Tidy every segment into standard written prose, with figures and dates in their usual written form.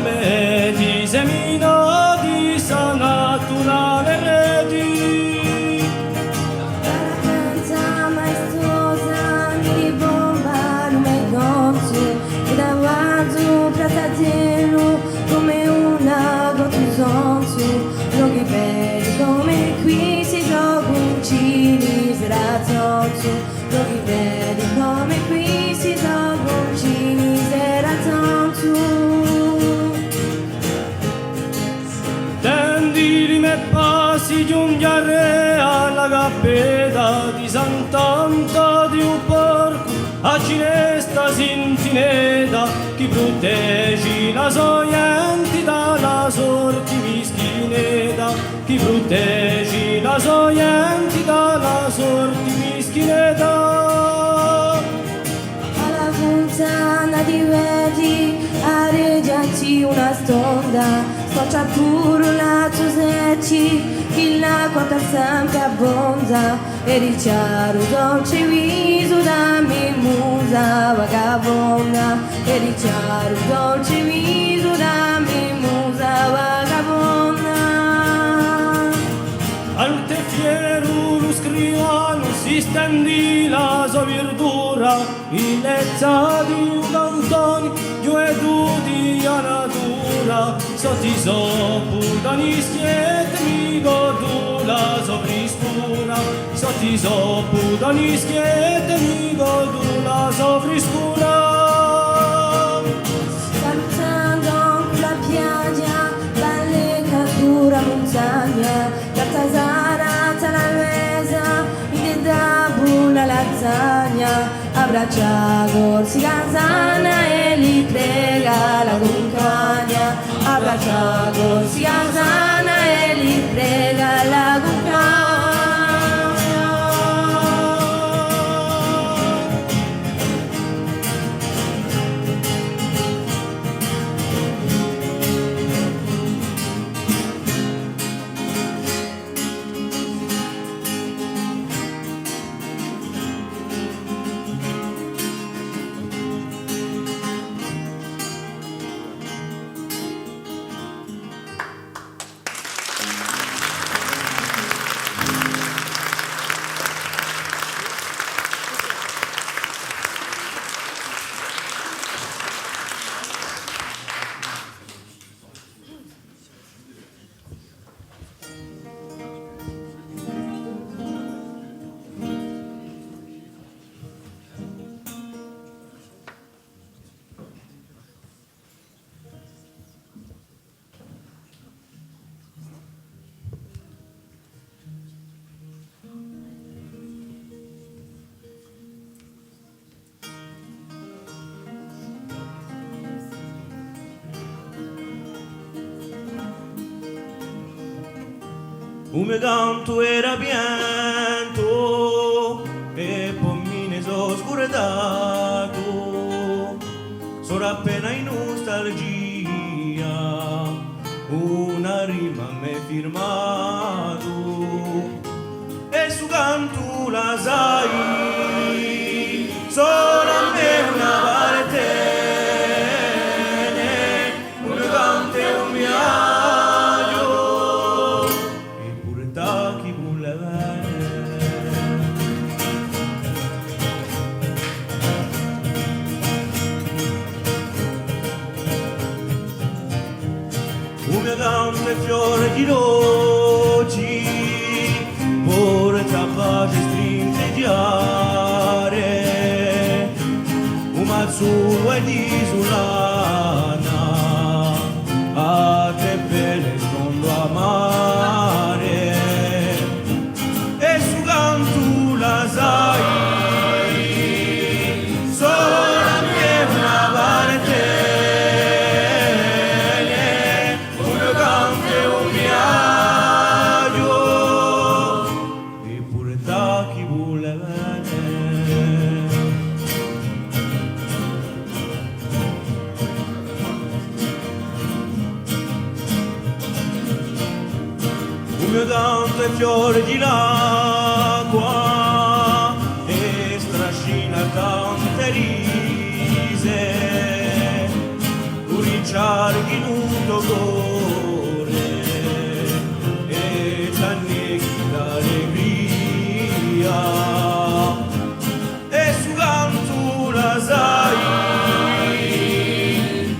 me ti semino di sa naturale reti. La canza maestosa mi ribomba lume gonzo e davanti pratatelo come una gottusonzo. Luoghi belli come qui si gioca un cini seratozzo. Luoghi belli come qui si gioca un cini seratozzo. Tendi me passi giungere alla cappella di Sant'Anto di un porco a cinesta sintineda chi proteggi la soienti dalla sorti mischineda chi proteggi la soienti dalla sorti mischineda. Alla fontana di vedi areggiati una stonda scoccia pure la tosecci che l'acqua che sempre abbonda e il chiaro dolce viso da me musa vagabonda e il chiaro dolce viso da me musa vagabonda. Al te fiero lo scrivano si stendi la sua verdura in lezza di un cantone giù di natura sotto i sopputani schiette mi godo la sovriscura sotto i sopputani schiette mi godo la sovriscura. Salutando la piaggia dalle cattura montagna Tartasara talavesa mi da buona lasagna abbraccia corsi casana e li prega la compagna abbraccia corsi casana e li prega la compagna. Un mio canto era pianto e poi me ne sono scordato. Sono appena in nostalgia, una rima mi è firmato e su canto la sai, sono a me una parte. Fiore di rossi, porta pace strinteggiare, un mazzulo è disulana, a te bene sfondo a mare, e su canto la sai, sola mia una parte. Tanto fiore di l'acqua e strascina tante rise, sciarghi nudo gore e t'anneghi l'allegria e su cantura sai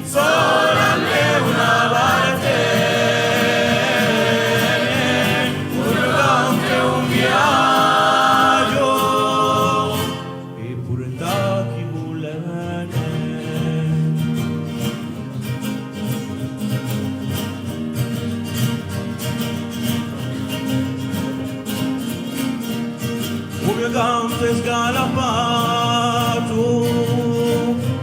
solamente una parte un canto e un viaggio eppure da chi vuole bene. Un mio canto è scalappato,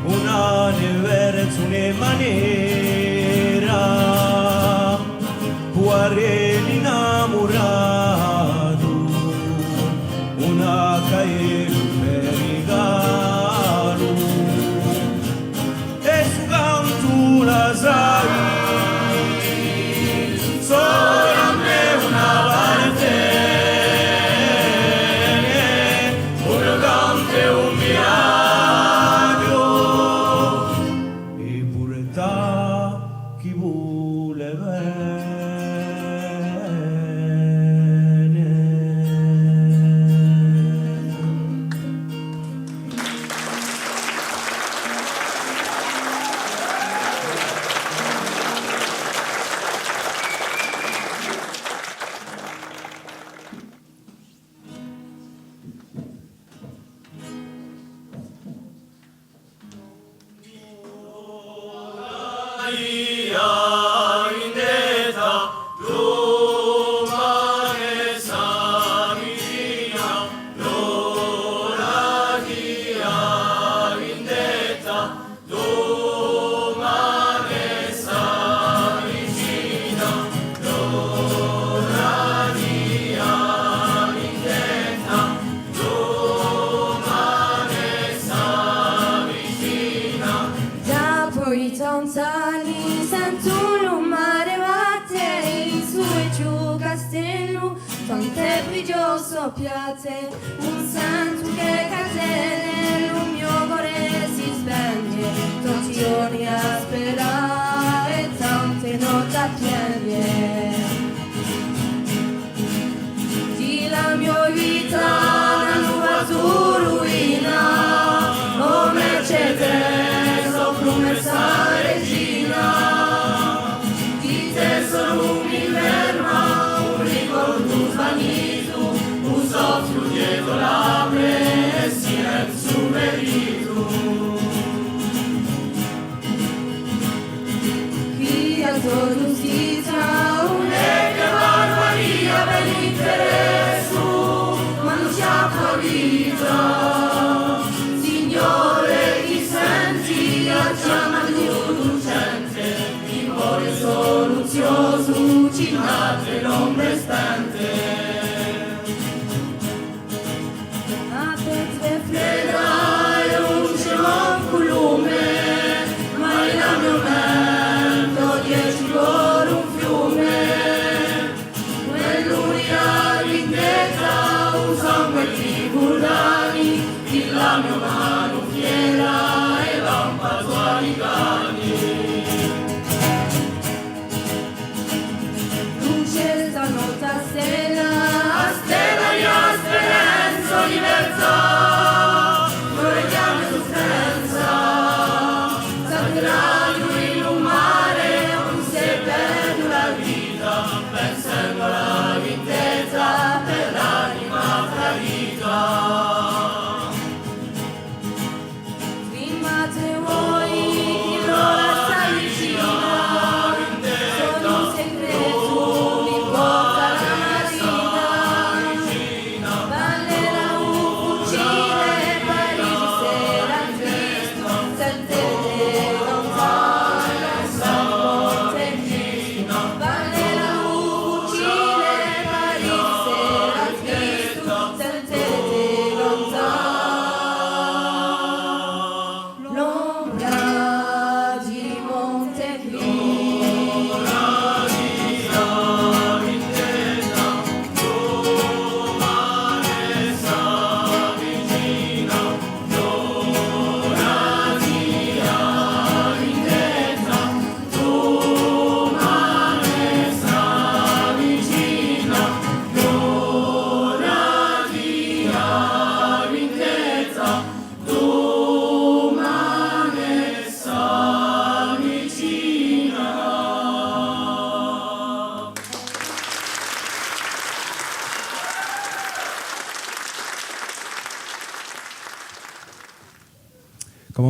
una neverezzone maniera, puarelli innamorato, una caelu per regalo, e su cantura sai, solamente una parte. Un viaggio eppure da chi vuole Sali, Sant'Uno, mare batte, in su e giù castello, tante brigio soppiate, un santo che catene, il mio cuore si spenge, tanti giorni a sperare e tante notti a piangere. Di la mia vita una nuova tua ruina, oh Mercedes, oh promessa regina, di te solo mi ferma, un ricordo svanito, un soffio dietro labbra e silenzio merito. Chi ha tua giustizia, un'eca barbaria per l'interesse, ma non c'è tua vita. Signore, ti senti a chiamare lucente, il cuore soluzioso, cinate l'ombre stante. A te te fredda e un cielo colume, ma in la mio mento 10 cuore un fiume, quell'unica vendetta, un sangue di burlani, la mia mano fiera e lampato ai cani. Luce stanotte a sé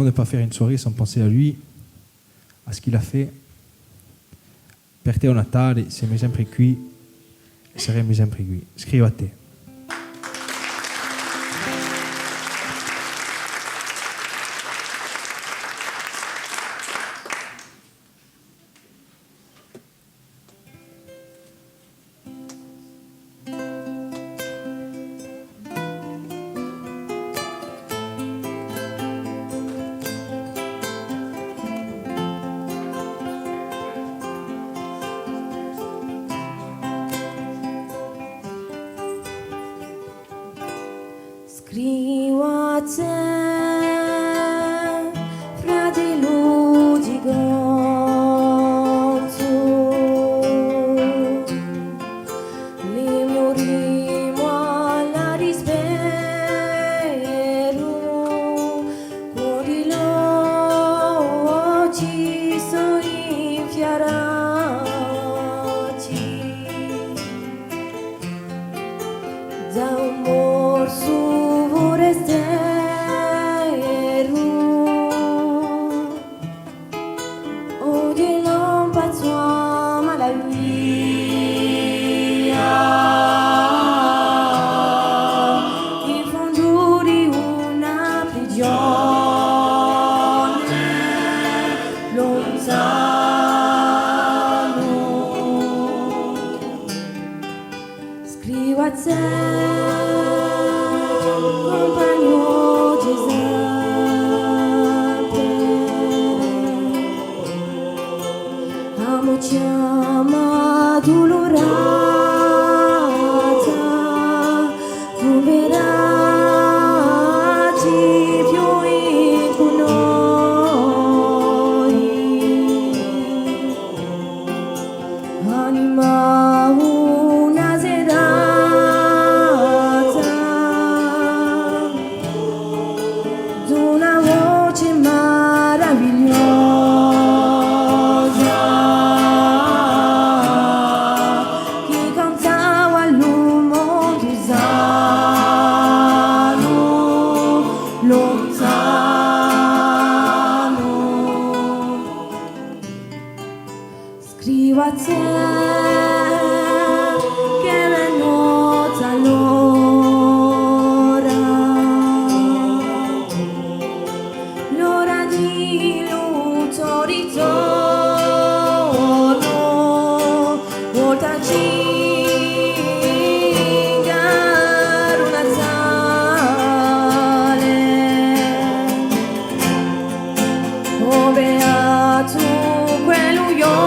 comment ne pas faire une soirée sans penser à lui, à ce qu'il a fait. Per te è un Natale, siamo sempre qui e saremo sempre qui. Scrivo a te. Scrivo a te, fratello di gonzo, il mio rimo alla dispero, con di ci sono infiarati da un morso. Scrivo a te, compagno Giuseppe, amo chiama dolorata, tu verati più con noi, anima una serata d'una voce meravigliosa che cantava all'uomo Tusano lontano. Scrivo a te che è nota l'ora di lutto ritorno, voltaci caro Natale, oh beato quello giorno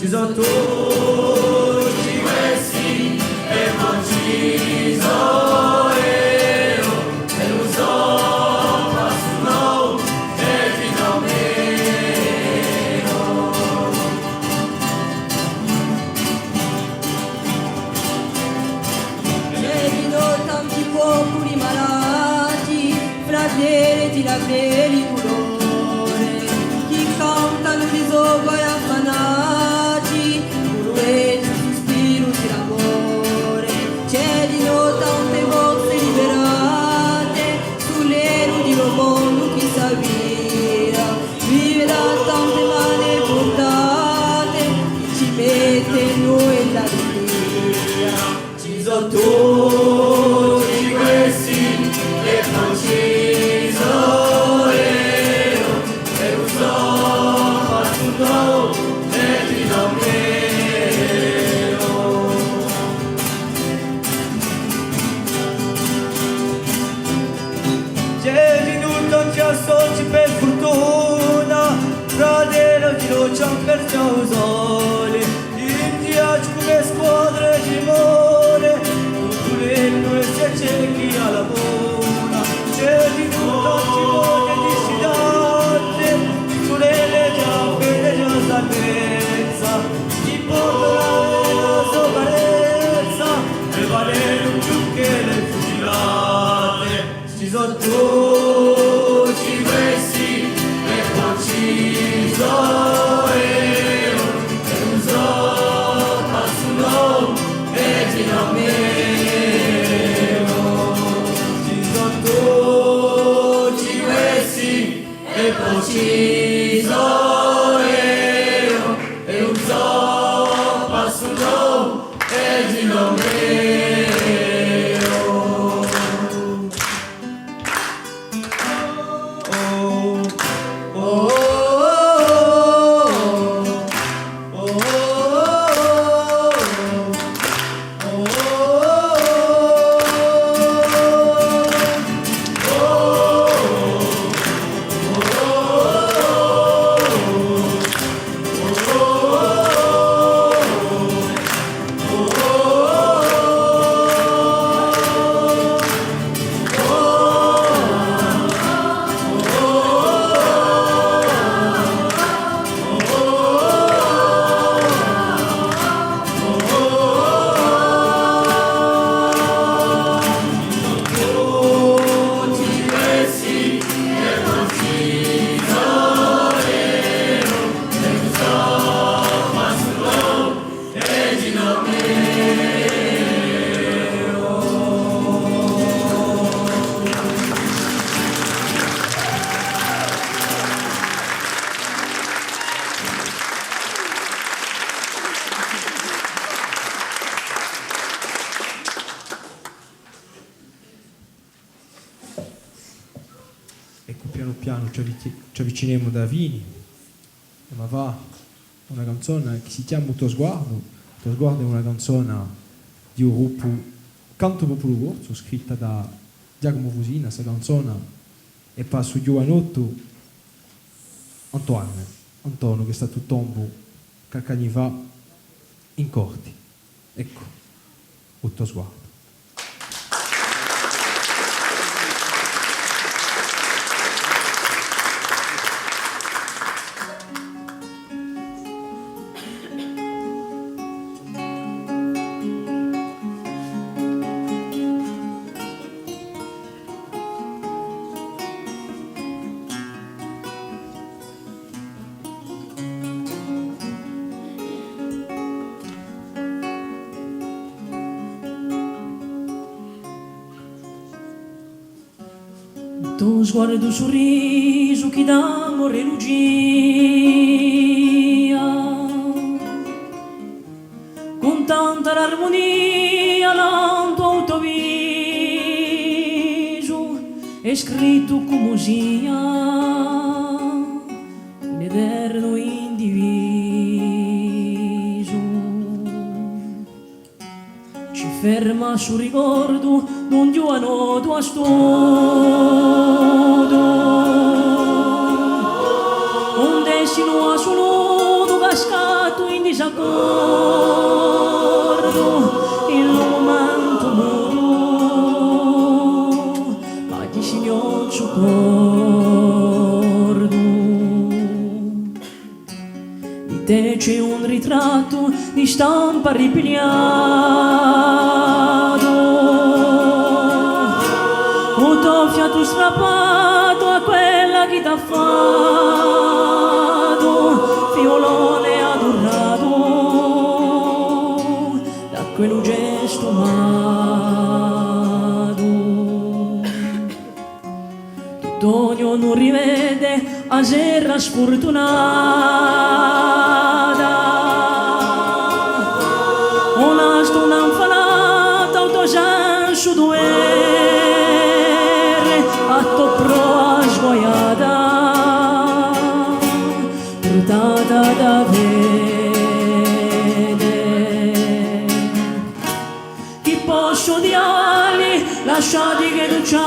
ci sono tutti questi e non ci sono io e lo so passo e ti do meno. Vedo tanti popoli malati, fratelli la peli dolore, chi cantano di sopra e affanati, urueti sospiro di l'amore, cedono tante volte liberate, sull'ero di un mondo chi s'avvira, vive da tante mani portate, ci mette noi l'allegria. Ci sono tutti questi e non ci sono io e lo so passo e ti do meno. C'è di tutto c'è solci per fortuna, fratello di non c'è perciò sole, in viaggio come squadre di amore, tutto e se c'è chi ha la buona, c'è di tutto ci vuole di scidate, sulle le giappe e già salvezza, ti porterà la sua carezza, e vale non più che le fucilate, ci sono tutti questi e non ci sono io, e non so passo e ti do meno. Ci sono tutti questi e non ci sono io, e non so passo e ti do meno. Ecco, piano piano ci avviciniamo da Vini, ma va una canzone che si chiama Tuo Sguardo. Tuo Sguardo è una canzone di un gruppo Canto Popolo Corso, scritta da Giacomo Fusina. Questa canzone è per su giovanotto Antonio, che è stato tombo qualche anni fa in corti. Ecco, il Tuo Sguardo. Tuo sguardo, un sorriso che dà amore e lucia, con tanta l'armonia, l'anto tuo viso è scritto come sia in eterno indiviso. Ci ferma sul ricordo non giovano tua storia, onde si nuova solo cascato in disaccordo il momento muto ma chi si gnoccio cordo di te c'è un ritratto di stampa ripigliato un tuo fiato strappato a quella che t'ha fatto fiolone adorato da quello gesto amato Tonio non rivede a serra sfortunata una stuna infanata autosenso duere a to proa sguaiata brutata da vedere chi posso odiarli lasciati che tu c'hai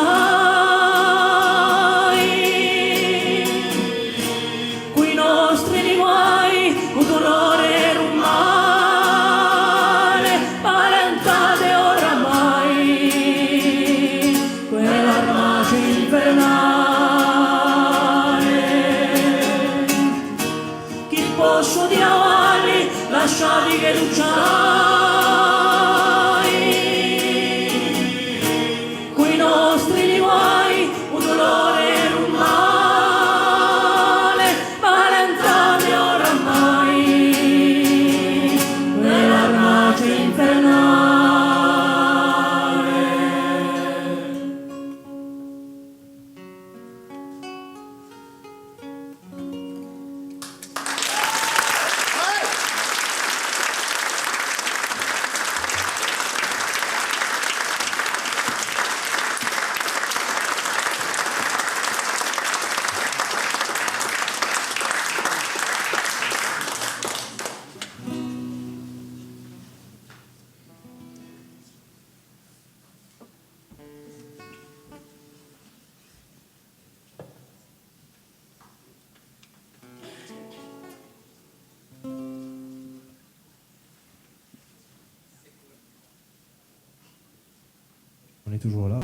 qui nostri di guai un dolore e un male parentate oramai quell'armace infernale chi posso odiarli lasciati che tu c'hai qui nostri di guai un dolore e un male parentate oramai quell'armace infernale. On est toujours là.